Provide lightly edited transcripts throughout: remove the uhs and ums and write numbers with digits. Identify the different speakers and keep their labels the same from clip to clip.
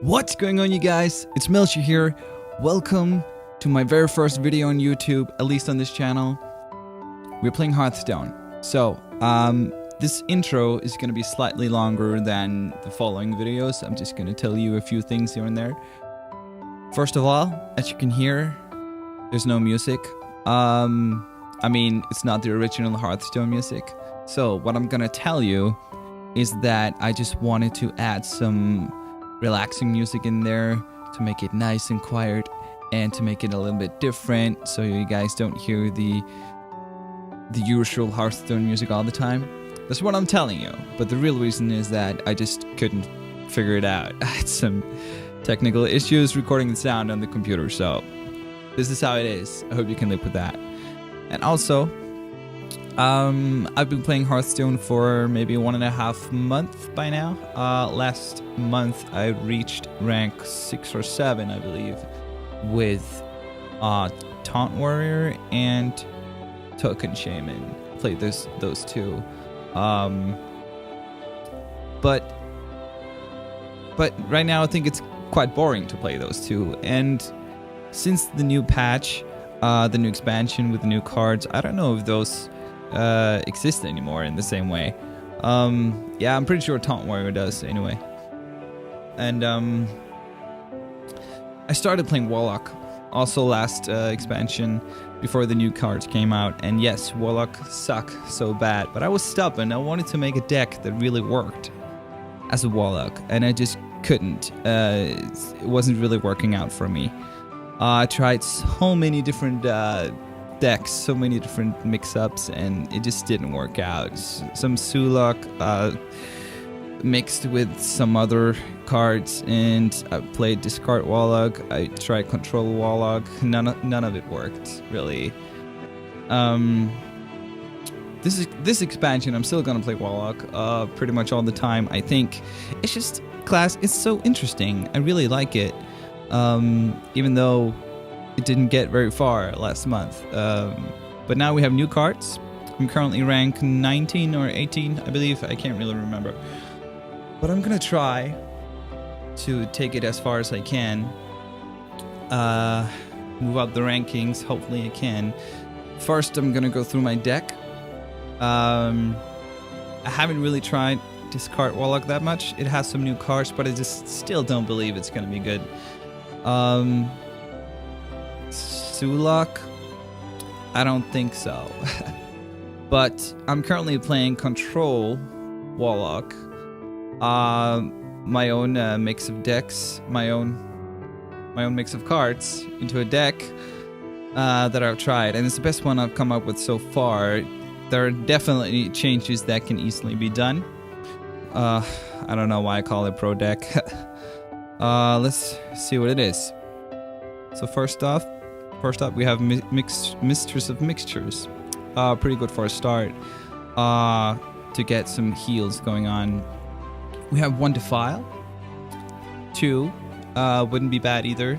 Speaker 1: What's going on, you guys? It's Melchi here. Welcome to my very first video on YouTube, at least on this channel. We're playing Hearthstone. So, this intro is going to be slightly longer than the following videos. I'm just going to tell you a few things here and there. First of all, as you can hear, there's no music. I mean, it's not the original Hearthstone music. So, what I'm going to tell you is that I just wanted to add some relaxing music in there to make it nice and quiet and to make it a little bit different so you guys don't hear the usual Hearthstone music all the time. That's what I'm telling you. But the real reason is that I just couldn't figure it out. I had some technical issues recording the sound on the computer, so this is how it is. I hope you can live with that. And also, I've been playing Hearthstone for maybe 1.5 months by now. Last month I reached rank 6 or 7, I believe, with Taunt Warrior and Token Shaman. Played those two. But right now I think it's quite boring to play those two. And since the new patch, the new expansion with the new cards, I don't know if those exist anymore in the same way. Yeah, I'm pretty sure Taunt Warrior does anyway. And I started playing Warlock also last expansion before the new cards came out, and yes, Warlock suck so bad, but I was stubborn. I wanted to make a deck that really worked as a Warlock, and I just couldn't. It wasn't really working out for me. I tried so many different decks, so many different mix-ups, and it just didn't work out. Some Sulok mixed with some other cards, and I played Discard Warlock. I tried Control Warlock. None of it worked really. This expansion, I'm still gonna play Warlock pretty much all the time. I think it's just class. It's so interesting. I really like it, even though it didn't get very far last month. But now we have new cards. I'm currently ranked 19 or 18, I believe. I can't really remember. But I'm gonna try to take it as far as I can. Move up the rankings. Hopefully I can. First, I'm gonna go through my deck. I haven't really tried Discard Warlock that much. It has some new cards, but I just still don't believe it's gonna be good. Sulok, I don't think so. But I'm currently playing Control Warlock. My own mix of decks, my own mix of cards into a deck that I've tried, and it's the best one I've come up with so far. There are definitely changes that can easily be done. I don't know why I call it pro deck. Let's see what it is. So first up, we have Mistress of Mixtures. Pretty good for a start to get some heals going on. We have 1 Defile. 2 wouldn't be bad either.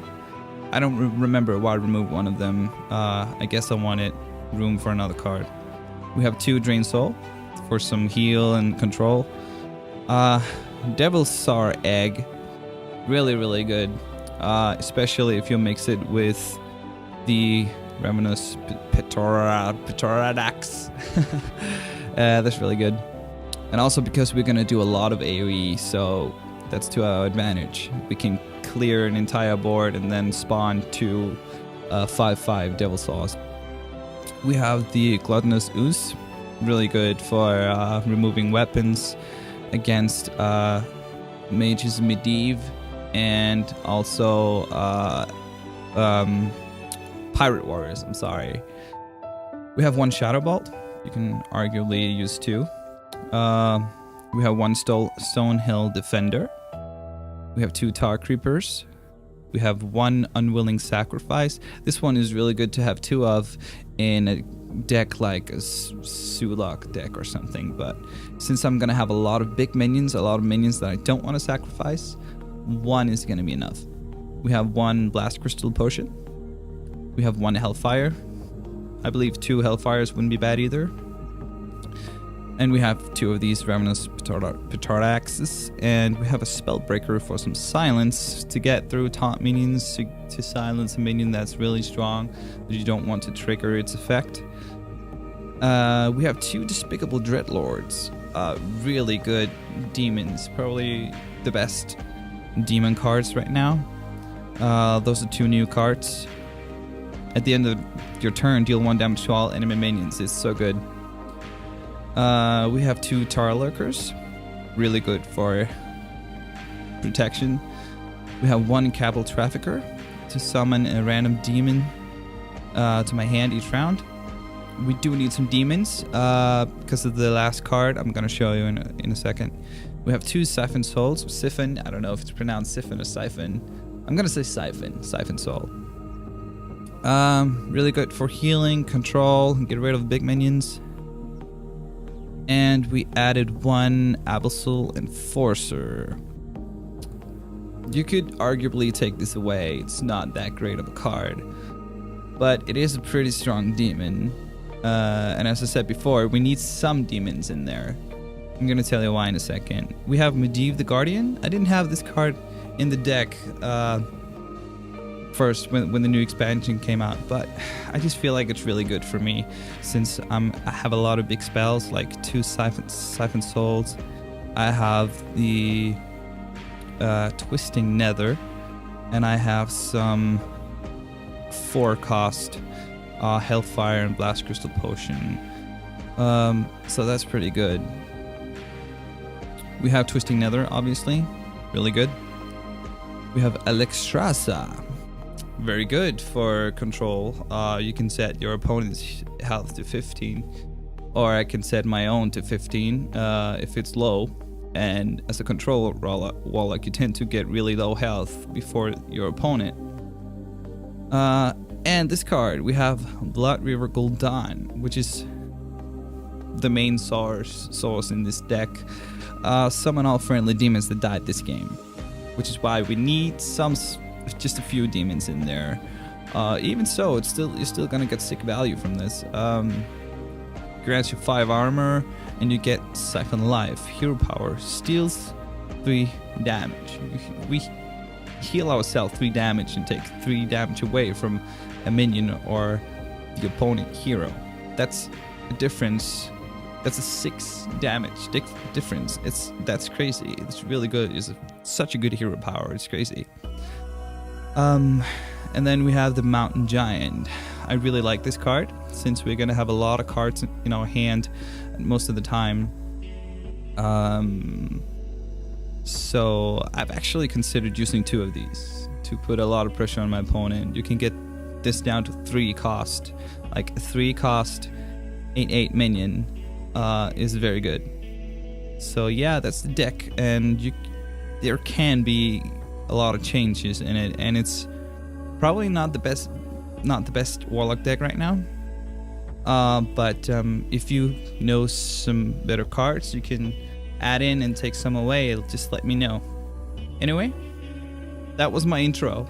Speaker 1: I don't remember why I removed one of them. I guess I wanted room for another card. We have 2 Drain Soul for some heal and control. Devil's Sour Egg, really good. Especially if you mix it with the Ravenous Pterodax. That's really good. And also because we're going to do a lot of AoE, so that's to our advantage. We can clear an entire board and then spawn 2 5/5 Devil Saws. We have the Gluttonous Ooze, really good for removing weapons against Mages Medivh, and also Pirate Warriors, I'm sorry. We have 1 Shadow Bolt. You can arguably use 2. We have 1 Stonehill Defender. We have 2 Tar Creepers. We have 1 Unwilling Sacrifice. This one is really good to have 2 of in a deck like a Sulok deck or something. But since I'm going to have a lot of big minions, a lot of minions that I don't want to sacrifice, 1 is going to be enough. We have 1 Blast Crystal Potion. We have 1 Hellfire. I believe 2 Hellfires wouldn't be bad either. And we have 2 of these Ravenous Petard Axes, and we have a Spellbreaker for some silence to get through taunt minions, to silence a minion that's really strong that you don't want to trigger its effect. We have 2 Despicable Dreadlords, really good demons, probably the best demon cards right now. Those are 2 new cards. At the end of your turn, deal 1 damage to all enemy minions. It's so good. We have 2 Tar Lurkers, really good for protection. We have 1 Capital Trafficker to summon a random demon to my hand each round. We do need some demons because of the last card I'm gonna show you in a second. We have 2 Siphon Souls. Siphon, I don't know if it's pronounced Siphon or Siphon. I'm gonna say Siphon Soul. Really good for healing, control, get rid of big minions. And we added 1 Abyssal Enforcer. You could arguably take this away. It's not that great of a card, but it is a pretty strong demon. And as I said before, we need some demons in there. I'm gonna tell you why in a second. We have Medivh the Guardian. I didn't have this card in the deck first when the new expansion came out, but I just feel like it's really good for me since I have a lot of big spells, like 2 Siphon Souls. I have the Twisting Nether, and I have some 4-cost Hellfire and Blast Crystal Potion. So that's pretty good. We have Twisting Nether, obviously, really good. We have Alexstrasza. Very good for control. You can set your opponent's health to 15, or I can set my own to 15 if it's low. And as a control Warlock, you tend to get really low health before your opponent. And this card, we have Blood River Gul'dan, which is the main source in this deck. Summon all friendly demons that died this game, which is why we need just a few demons in there. Even so, you're still gonna get sick value from this. Grants you 5 armor, and you get Siphon Life, Hero Power, steals 3 damage. We heal ourselves 3 damage and take 3 damage away from a minion or the opponent hero. That's a difference. That's a 6 damage difference. That's crazy. It's really good. It's such a good hero power. It's crazy. And then we have the Mountain Giant. I really like this card since we're gonna have a lot of cards in our hand most of the time. So I've actually considered using 2 of these to put a lot of pressure on my opponent. You can get this down to 3 cost, like a 3 cost 8/8 minion is very good. So yeah, that's the deck, and there can be a lot of changes in it, and it's probably not the best Warlock deck right now. But if you know some better cards you can add in and take some away, just let me know. Anyway, that was my intro.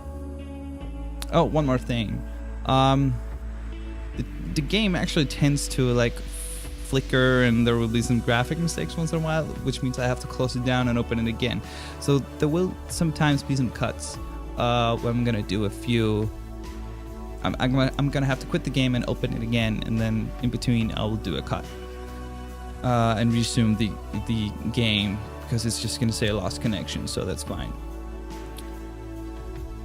Speaker 1: Oh, one more thing. The game actually tends to like flicker, and there will be some graphic mistakes once in a while, which means I have to close it down and open it again. So there will sometimes be some cuts where I'm gonna do a few. I'm gonna have to quit the game and open it again, and then in between I will do a cut and resume the game, because it's just gonna say lost connection, so that's fine.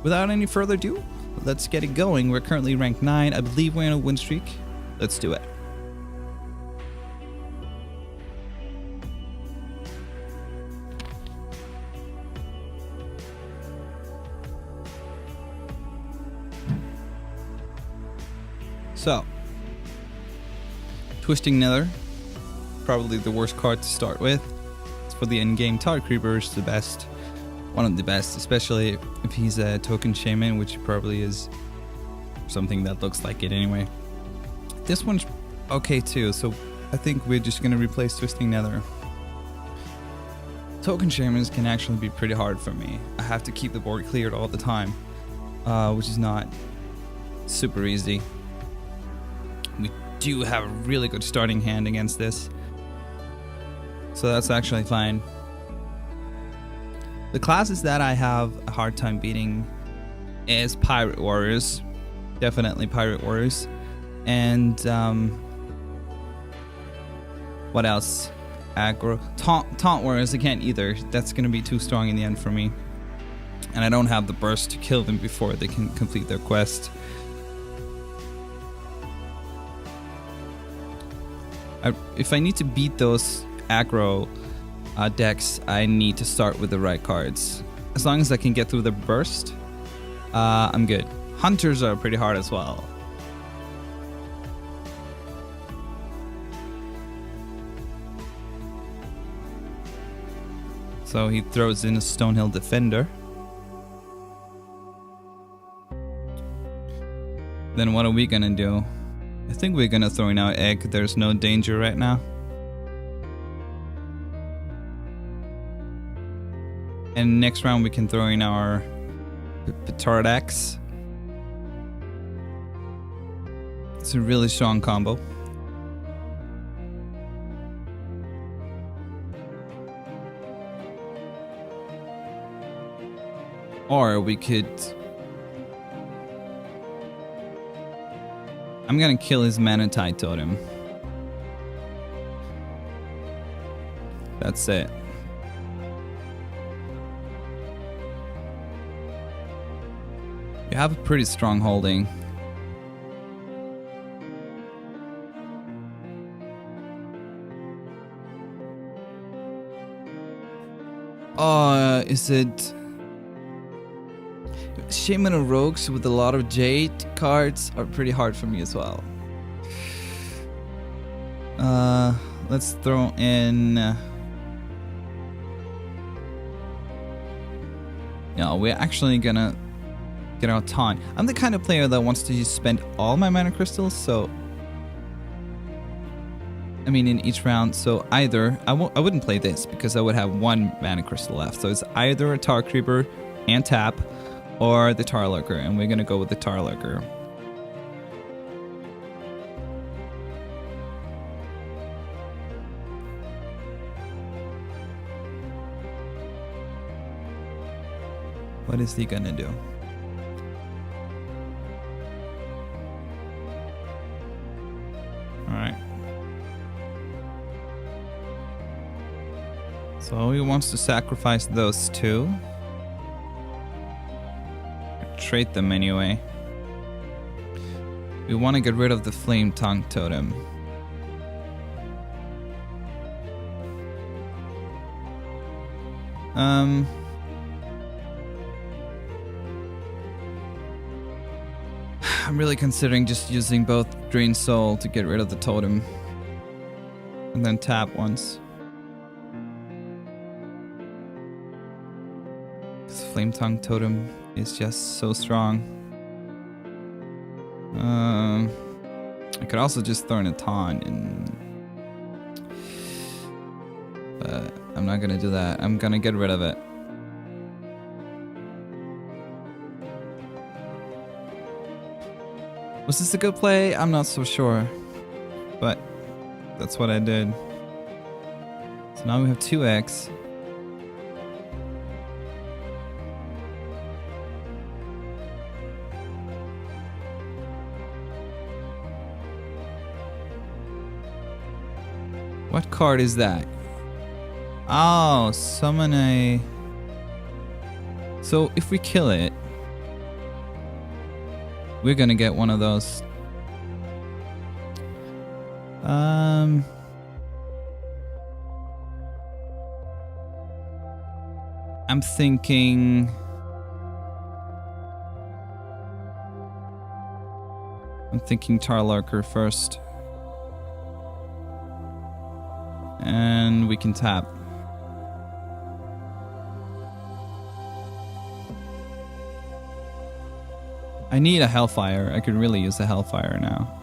Speaker 1: Without any further ado, let's get it going. We're currently ranked 9. I believe we're in a win streak. Let's do it. So, Twisting Nether, probably the worst card to start with. It's for the endgame. Tar Creeper is the best, one of the best, especially if he's a token shaman, which probably is something that looks like it anyway. This one's okay too, so I think we're just gonna replace Twisting Nether. Token shamans can actually be pretty hard for me. I have to keep the board cleared all the time, which is not super easy. We do have a really good starting hand against this. So that's actually fine. The classes that I have a hard time beating is Pirate Warriors. Definitely Pirate Warriors. And what else? Aggro. Taunt Warriors, I can't either. That's going to be too strong in the end for me. And I don't have the burst to kill them before they can complete their quest. If I need to beat those aggro decks, I need to start with the right cards. As long as I can get through the burst, I'm good. Hunters are pretty hard as well. So he throws in a Stonehill Defender. Then what are we gonna do? I think we're gonna throw in our egg. There's no danger right now. And next round we can throw in our Petard Axe. It's a really strong combo. Or we could... I'm gonna kill his Manatite Totem. That's it. You have a pretty strong holding. Is it... Shaman of Rogues with a lot of Jade cards are pretty hard for me as well. Let's throw in... No, we're actually gonna get our taunt. I'm the kind of player that wants to just spend all my mana crystals, so... I mean, in each round, so either... I wouldn't play this, because I would have one mana crystal left. So it's either a Tar Creeper and tap, or the Tar Lurker, and we're gonna go with the Tar Lurker. What is he gonna do? Alright. So he wants to sacrifice those two. Trade them anyway. We want to get rid of the Flame Tongue Totem. I'm really considering just using both Drain Soul to get rid of the totem. And then tap once. This Flame Tongue Totem is just so strong. I could also just throw in a taunt and... But I'm not gonna do that. I'm gonna get rid of it. Was this a good play? I'm not so sure. But that's what I did. So now we have 2x. What card is that? Oh, summon a... So if we kill it, we're gonna get one of those. I'm thinking... Tar Lurker first. And we can tap. I need a Hellfire. I could really use a Hellfire now.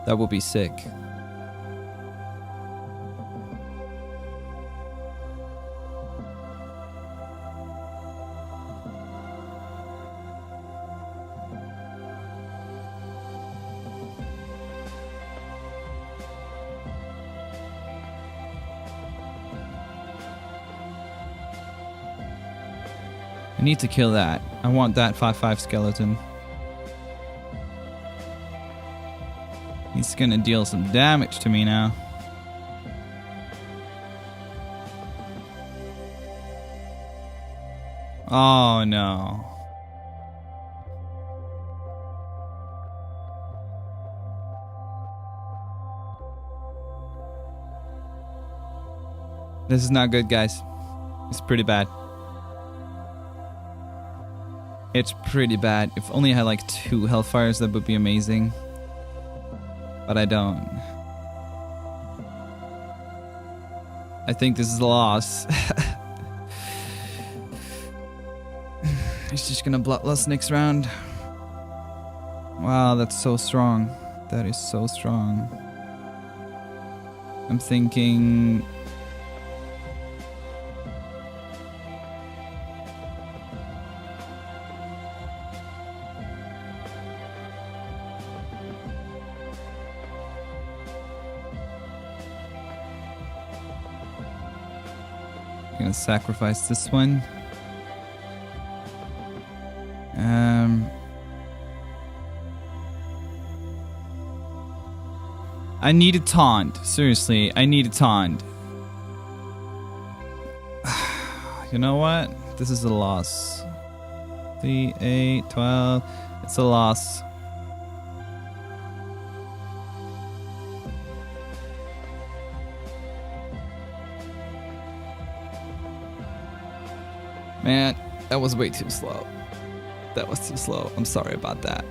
Speaker 1: That would be sick. I need to kill that. I want that 5/5 skeleton. He's gonna deal some damage to me now. Oh no. This is not good, guys. It's pretty bad. It's pretty bad. If only I had like 2 Hellfires, that would be amazing. But I don't. I think this is a loss. He's just gonna Bloodlust next round. Wow, that's so strong. That is so strong. I'm thinking... I'm gonna sacrifice this one. I need a taunt. Seriously, I need a taunt. You know what? This is a loss. 3, 8, 12. It's a loss. Man, that was way too slow. That was too slow. I'm sorry about that.